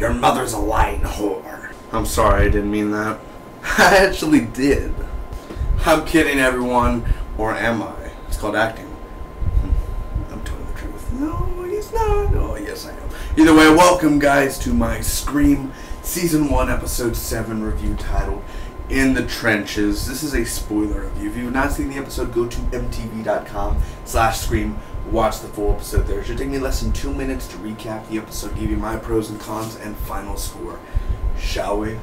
Your mother's a lying whore. I'm sorry, I didn't mean that. I actually did. I'm kidding, everyone. Or am I? It's called acting. I'm telling the truth. No, he's not. Oh, yes, I am. Either way, welcome, guys, to my Scream Season 1, Episode 7 review titled In the Trenches. This is a spoiler review. If you've not seen the episode, go to mtv.com/scream. Watch the full episode there. It should take me less than 2 minutes to recap the episode, give you my pros and cons, and final score. Shall we?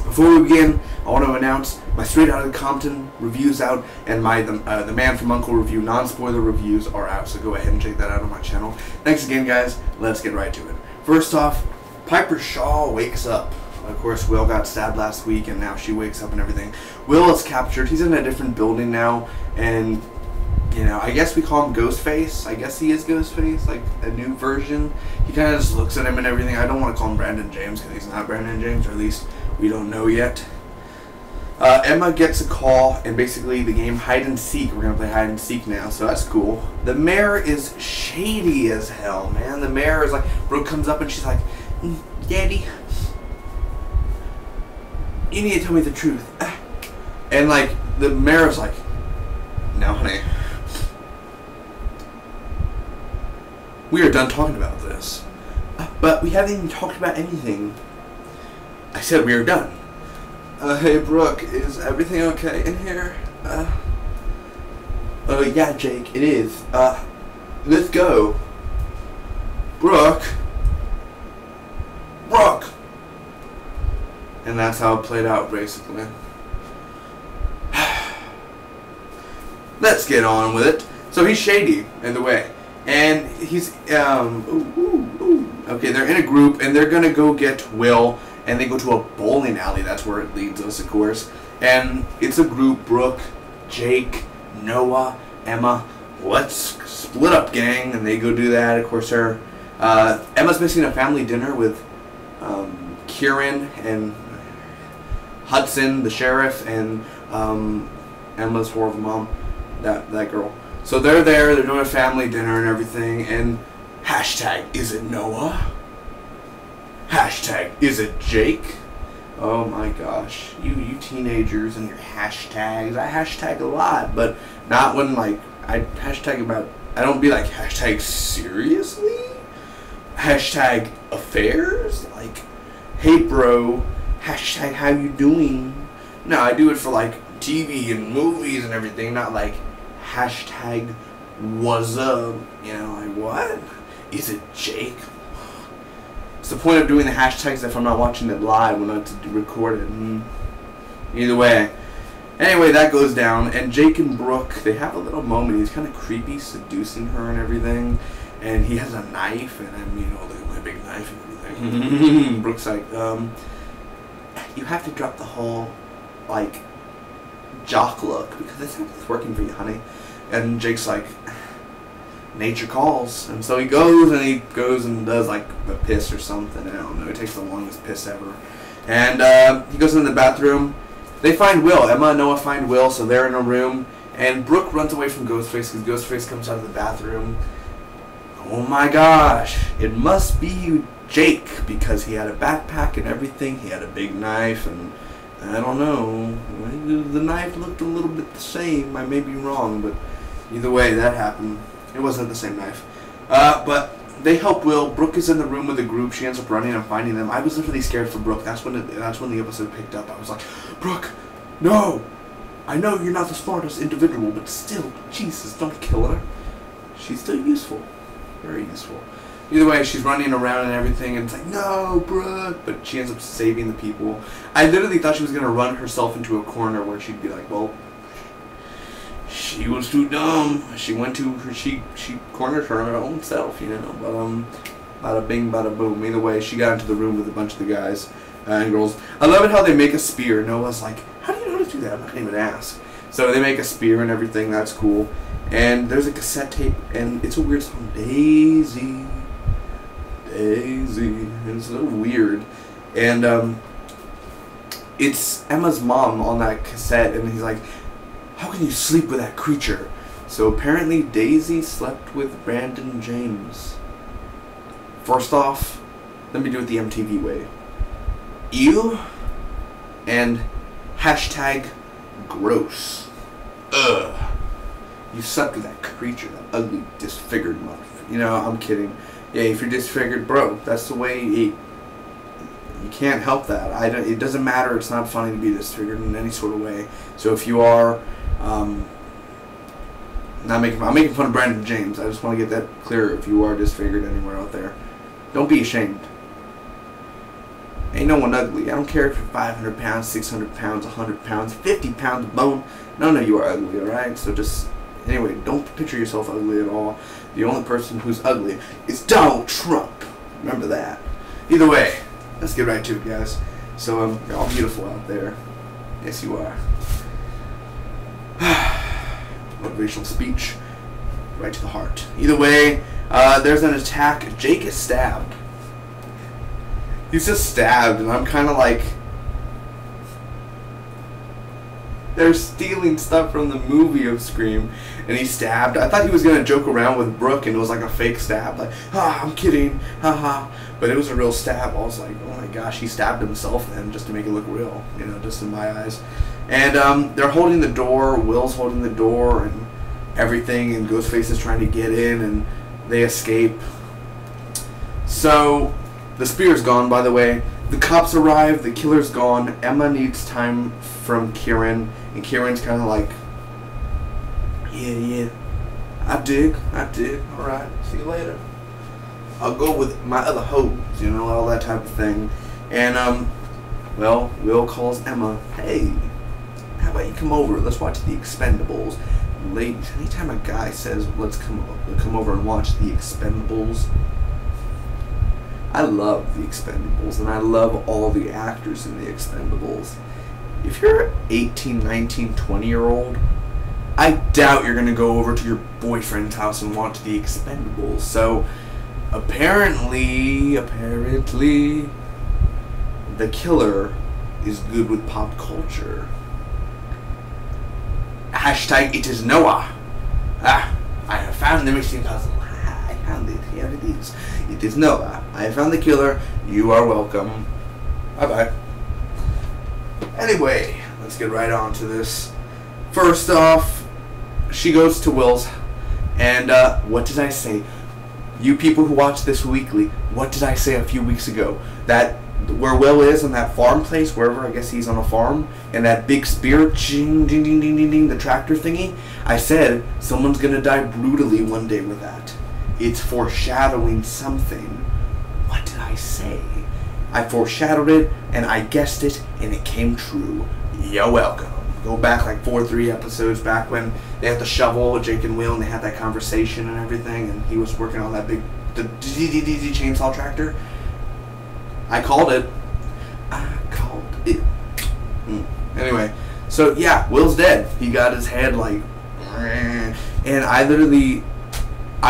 Before we begin, I want to announce my Straight Outta Compton reviews out, and my the Man from U.N.C.L.E. review non-spoiler reviews are out, so go ahead and check that out on my channel. Thanks again, guys. Let's get right to it. First off, Piper Shaw wakes up. Of course, Will got stabbed last week, and now she wakes up and everything. Will is captured. He's in a different building now, and, you know, I guess we call him Ghostface. I guess he is Ghostface, like a new version. He kind of just looks at him and everything. I don't want to call him Brandon James, because he's not Brandon James, or at least we don't know yet. Emma gets a call, and basically the game hide and seek. We're going to play hide and seek now, so that's cool. The mayor is shady as hell, man. The mayor is like, Brooke comes up and she's like, Daddy, you need to tell me the truth. And like, the mayor's like, no, honey, we are done talking about this. But we haven't even talked about anything. I said we are done. Hey Brooke, is everything okay in here? Yeah, Jake, it is. Let's go. Brooke. And that's how it played out, basically. Let's get on with it. So he's shady in the way, and he's okay. They're in a group, and they're gonna go get Will, and they go to a bowling alley. That's where it leads us, of course. And it's a group: Brooke, Jake, Noah, Emma. Let's split up, gang, and they go do that. Of course, Emma's missing a family dinner with Kieran and Hudson, the sheriff, and Emma's horrible mom, that girl. So they're there, they're doing a family dinner and everything, and hashtag, is it Noah? Hashtag, is it Jake? Oh my gosh, you teenagers and your hashtags. I hashtag a lot, but not when, like, I hashtag about, I don't be like, hashtag seriously? Hashtag affairs? Like, hey bro, hashtag how you doing? No, I do it for like TV and movies and everything, not like hashtag what's up, you know, like what? Is it Jake? What's the point of doing the hashtags if I'm not watching it live when I have to record it? Either way. Anyway, that goes down, and Jake and Brooke, they have a little moment. He's kind of creepy, seducing her and everything, and he has a knife, and I mean, oh, look at my big knife and everything. Brooke's like, you have to drop the whole, like, jock look, because it's not working for you, honey. And Jake's like, nature calls. And so he goes and does, like, a piss or something. I don't know. He takes the longest piss ever. And he goes into the bathroom. They find Will. Emma and Noah find Will, so they're in a room. And Brooke runs away from Ghostface, because Ghostface comes out of the bathroom. Oh my gosh. It must be Jake, because he had a backpack and everything. He had a big knife, and I don't know. The knife looked a little bit the same. I may be wrong, but either way, that happened. It wasn't the same knife. But they help Will. Brooke is in the room with the group. She ends up running and finding them. I was literally scared for Brooke. That's when the episode picked up. I was like, Brooke, no! I know you're not the smartest individual, but still, Jesus, don't kill her. She's still useful. Very useful. Either way, she's running around and everything, and it's like, no, Brooke! But she ends up saving the people. I literally thought she was going to run herself into a corner where she'd be like, well, she was too dumb. She cornered her own self, you know. But, bada bing, bada boom. Either way, she got into the room with a bunch of the guys and girls. I love it how they make a spear. Noah's like, how do you know how to do that? I'm not going to even ask. So they make a spear and everything. That's cool. And there's a cassette tape, and it's a weird song. Daisy. It's so weird. And it's Emma's mom on that cassette, and he's like, how can you sleep with that creature? So apparently Daisy slept with Brandon James. First off, let me do it the MTV way. Ew and hashtag gross. Ugh. You suck to that creature, that ugly, disfigured motherfucker. You know, I'm kidding. Yeah, if you're disfigured, bro, that's the way you can't help that. It doesn't matter. It's not funny to be disfigured in any sort of way. So if you are, I'm making fun of Brandon James. I just want to get that clear. If you are disfigured anywhere out there, don't be ashamed. Ain't no one ugly. I don't care if you're 500 pounds, 600 pounds, 100 pounds, 50 pounds of bone. None of you are ugly, alright? So just, anyway, don't picture yourself ugly at all. The only person who's ugly is Donald Trump. Remember that. Either way, let's get right to it, guys. So, you're all beautiful out there. Yes, you are. Motivational speech. Right to the heart. Either way, there's an attack. Jake is stabbed. He's just stabbed, and I'm kind of like, they're stealing stuff from the movie of Scream, and he's stabbed. I thought he was going to joke around with Brooke, and it was like a fake stab, like, I'm kidding, haha, but it was a real stab. I was like, oh my gosh, he stabbed himself then, just to make it look real, you know, just in my eyes. And they're holding the door, Will's holding the door, and everything, and Ghostface is trying to get in, and they escape. So the spear's gone, by the way. The cops arrive, the killer's gone. Emma needs time from Kieran, and Kieran's kind of like, yeah, I dig, alright, see you later. I'll go with my other hoes, you know, all that type of thing. And, well, Will calls Emma, hey, how about you come over, let's watch The Expendables. Ladies, anytime a guy says, let's come over and watch The Expendables, I love The Expendables, and I love all the actors in The Expendables. If you're an 18, 19, 20-year-old, I doubt you're going to go over to your boyfriend's house and watch The Expendables. So, apparently, the killer is good with pop culture. Hashtag it is Noah. I have found the missing puzzle. I found it. Here it is. It is Noah. I have found the killer. You are welcome. Bye-bye. Anyway, let's get right on to this. First off, she goes to Will's, and what did I say? You people who watch this weekly, what did I say a few weeks ago? That where Will is in that farm place, wherever, I guess he's on a farm, and that big spear, ding, ding, ding, ding, ding, ding, the tractor thingy, I said someone's gonna die brutally one day with that. It's foreshadowing something. What did I say? I foreshadowed it, and I guessed it, and it came true. You're welcome. Go back like 4 or 3 episodes back when they had the shovel with Jake and Will, and they had that conversation and everything, and he was working on that big the chainsaw tractor. I called it. Anyway, so yeah, Will's dead. He got his head like, and I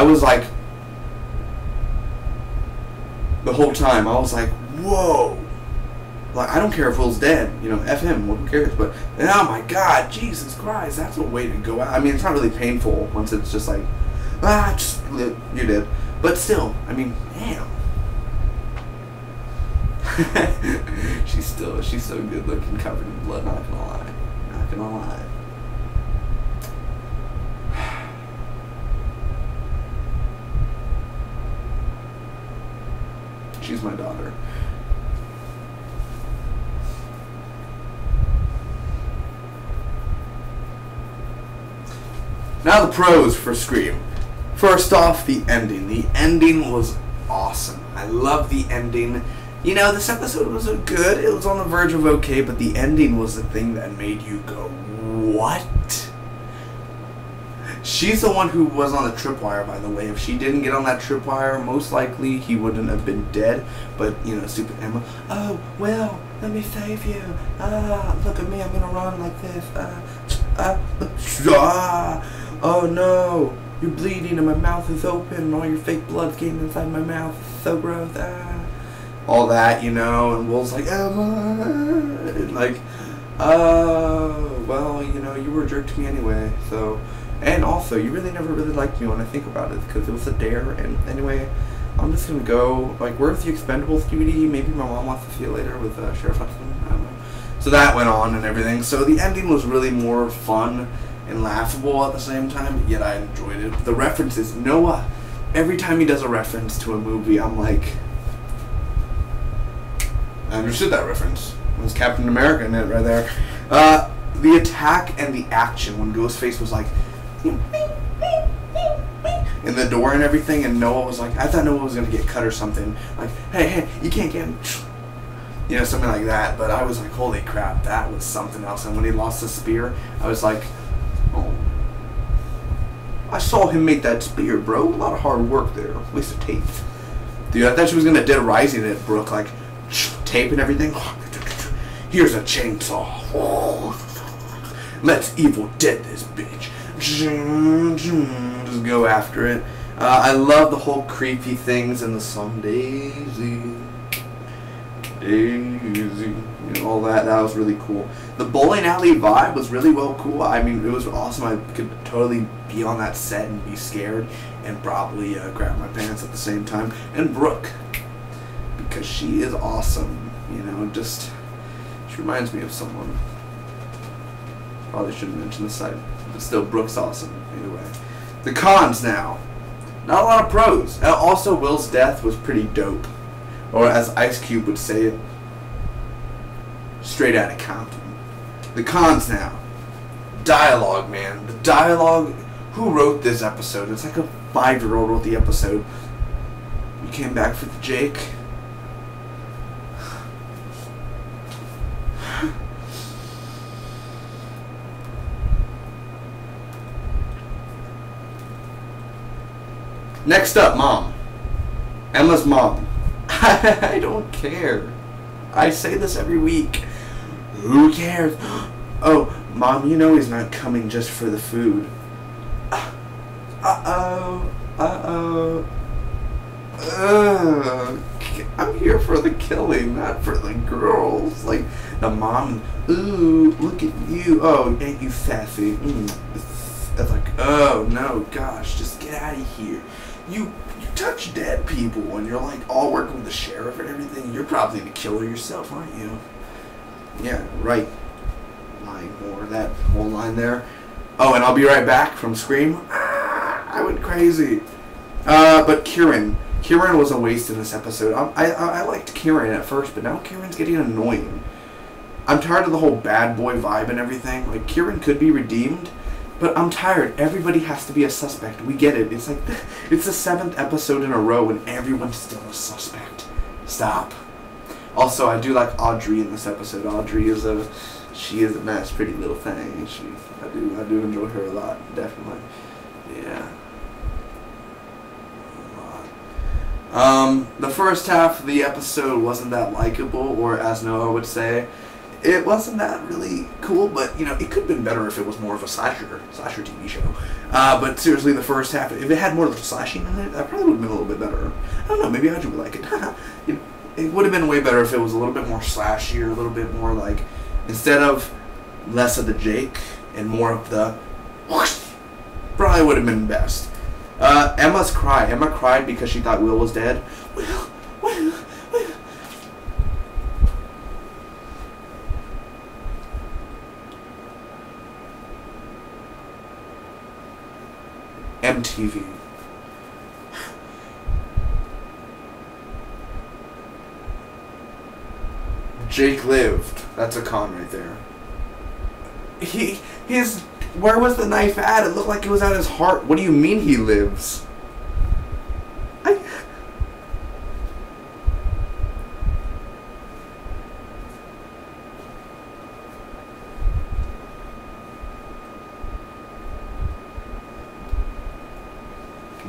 was like, the whole time, I was like, whoa. Like, I don't care if Will's dead, you know, F him, who cares, but, oh my god, Jesus Christ, that's a way to go out. I mean, it's not really painful once it's just like, you're dead. But still, I mean, damn. she's so good looking, covered in blood, not gonna lie. She's my daughter. Now the pros for Scream. First off, the ending. The ending was awesome. I love the ending. You know, this episode was good. It was on the verge of okay, but the ending was the thing that made you go, what? She's the one who was on the tripwire, by the way. If she didn't get on that tripwire, most likely he wouldn't have been dead. But, you know, stupid Emma. Oh, Will, let me save you. Look at me, I'm gonna run like this. Oh no, you're bleeding and my mouth is open and all your fake blood's getting inside my mouth. It's so gross. All that, you know, and Will's like, Emma. And like, well, you know, you were a jerk to me anyway, so. And also, you really never really liked me when I think about it, because it was a dare, and anyway, I'm just gonna go, like, where's the Expendables DVD? Maybe my mom wants to see it later with Sheriff Hudson. I don't know. So that went on and everything. So the ending was really more fun and laughable at the same time, yet I enjoyed it. The references, Noah, every time he does a reference to a movie, I'm like, I understood that reference. It was Captain America in it right there. The attack and the action when Ghostface was like in the door and everything, and Noah was like, I thought Noah was gonna get cut or something. Like, hey, you can't get him. You know, something like that. But I was like, holy crap, that was something else. And when he lost the spear, I was like, oh, I saw him make that spear, bro. A lot of hard work there. Waste of tape. Dude, I thought she was gonna Dead Rising it, Brooke, like tape and everything. Here's a chainsaw. Let's Evil Dead this bitch. Just go after it. I love the whole creepy things in the song Daisy. Daisy. You know, all that. That was really cool. The bowling alley vibe was really cool. I mean, it was awesome. I could totally be on that set and be scared and probably grab my pants at the same time. And Brooke, because she is awesome. You know, just she reminds me of someone. Probably shouldn't mention the site, but still, Brooke's awesome. Either way, the cons now. Not a lot of pros. Also, Will's death was pretty dope, or as Ice Cube would say it, straight out of Compton. The cons now. Dialogue, man. The dialogue. Who wrote this episode? It's like a 5-year-old wrote the episode. You came back for the Jake. Next up, Mom. Emma's mom. I don't care. I say this every week. Who cares? Oh, Mom, you know he's not coming just for the food. I'm here for the killing, not for the girls. Like, the mom, ooh, look at you. Oh, ain't you sassy? It's like, oh, no, gosh, just get out of here. You touch dead people and you're like all working with the sheriff and everything. You're probably the killer yourself, aren't you? Yeah, right. Lying more. That whole line there. Oh, and I'll be right back from Scream. I went crazy. But Kieran was a waste in this episode. I liked Kieran at first, but now Kieran's getting annoying. I'm tired of the whole bad boy vibe and everything. Like, Kieran could be redeemed, but I'm tired. Everybody has to be a suspect. We get it. It's like it's the 7th episode in a row and everyone's still a suspect. Stop. Also, I do like Audrey in this episode. Audrey is a nice, pretty little thing. I do enjoy her a lot. Definitely. Yeah. The first half of the episode wasn't that likable, or as Noah would say, it wasn't that really cool, but, you know, it could have been better if it was more of a slasher TV show. But seriously, the first half, if it had more of the slashing in it, that probably would have been a little bit better. I don't know, maybe Audrey would like it. You know, it would have been way better if it was a little bit more slashy, or a little bit more like, instead of less of the Jake and more of the whoosh, probably would have been best. Emma's cry. Emma cried because she thought Will was dead. Will. MTV. Jake lived. That's a con right there. Where was the knife at? It looked like it was at his heart. What do you mean he lives?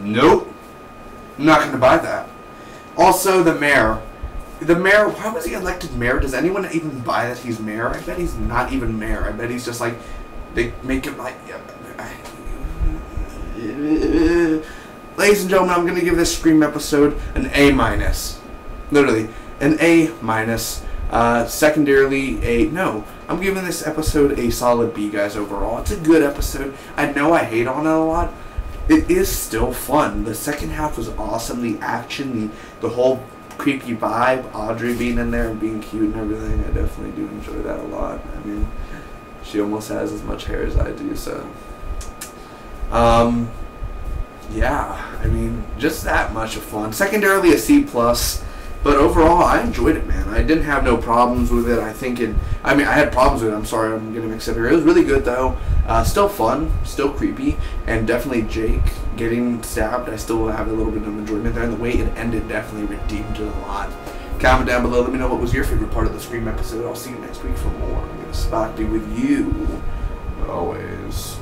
Nope. I'm not going to buy that. Also, the mayor. The mayor, why was he elected mayor? Does anyone even buy that he's mayor? I bet he's not even mayor. I bet he's just like, they make him like... Ladies and gentlemen, I'm going to give this Scream episode an A-. Literally, an A-. Secondarily, no. I'm giving this episode a solid B, guys, overall. It's a good episode. I know I hate on it a lot, it is still fun. The second half was awesome. The action, the whole creepy vibe, Audrey being in there and being cute and everything, I definitely do enjoy that a lot. I mean, she almost has as much hair as I do, so yeah, I mean, just that much of fun. Secondarily, a C+, but overall, I enjoyed it, man. I didn't have no problems with it. I had problems with it. I'm sorry, I'm getting mixed up here. It was really good, though. Still fun, still creepy, and definitely Jake getting stabbed. I still have a little bit of enjoyment there, and the way it ended definitely redeemed it a lot. Comment down below. Let me know what was your favorite part of the Scream episode. I'll see you next week for more. I'm going to Spock be with you always.